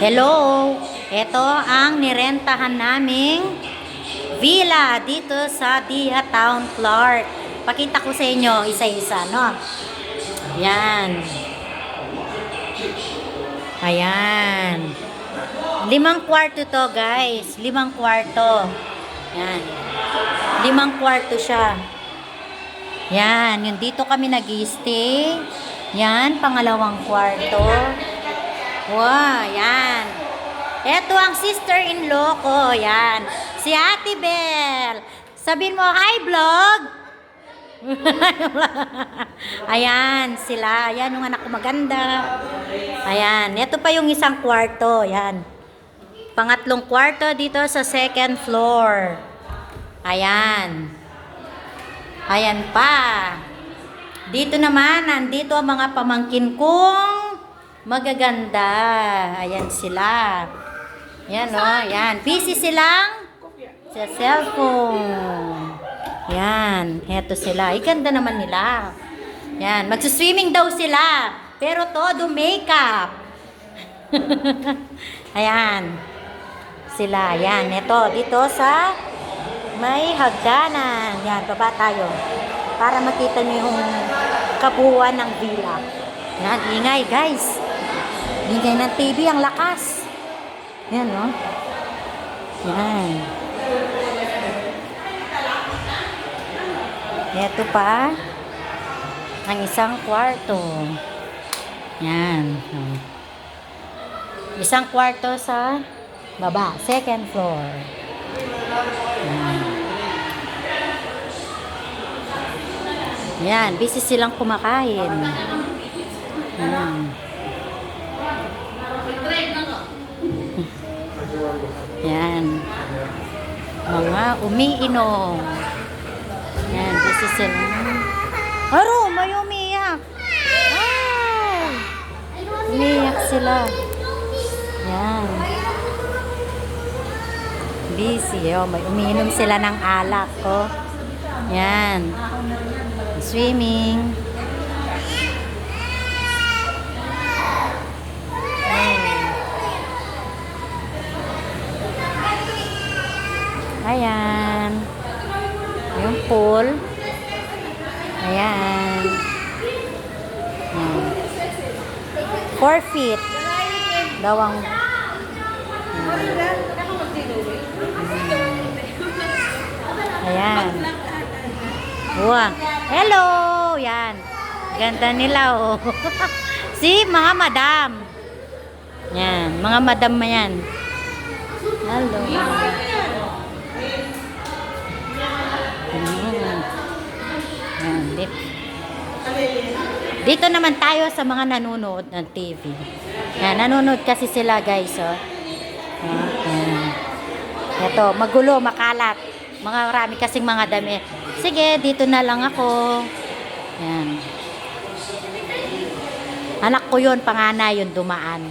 Hello! Ito ang nirentahan naming villa dito sa Dia Town, Clark. Pakita ko sa inyo isa-isa, no? Yan. Ayan. 5 kwarto to, guys. 5 kwarto. Yan. 5 kwarto siya. Yan. Yung dito kami nag-i-stay. Yan. Pangalawang kwarto. Wow, yan. Ito ang sister-in-law ko, yan. Si Ate Bel. Sabihin mo, hi vlog. Ayan, sila. Ayan, yung anak ko maganda. Ayan, ito pa yung isang kwarto, yan. Pangatlong kwarto dito sa second floor. Ayan. Ayan pa. Dito naman, nandito ang mga pamangkin kong magaganda. Ayan sila. Yan o. Yan. Busy silang sa cellphone. Yan. Heto sila. Iganda naman nila. Yan. Magsuswimming daw sila. Pero todo makeup. Ayan. Sila. Yan. Ito. Dito sa may hagdanan. Yan. Baba tayo. Para makita nyo yung kabuuan ng villa. Yan. Ingay guys. Ingay ng TV, ang lakas. Yan, no? Yan. Ito pa. Ang isang kwarto. Yan. Isang kwarto sa baba. Second floor. Yan. Yan. Busy silang kumakain. Yan. Yan. Mga umiinom. Yan, busy sila. Aro, may umiyak. Ay! Umiyak sila. Yan. Busy. Oh, may umiinom sila ng alak. Oh. Yan. Swimming. Ayan. Yung pool. Ayan. 4 feet. Dawang. Ayan. Wow. Hello. Yan. Ganda nila, oh. Si mga madam. Yan. Mga madam ma yan. Hello. Dito naman tayo sa mga nanonood ng TV. Yan, nanonood kasi sila guys, oh. Ito, magulo, makalat. Mga marami kasing mga damit. Sige, dito na lang ako. Yan. Anak ko yun, panganay yun dumaan.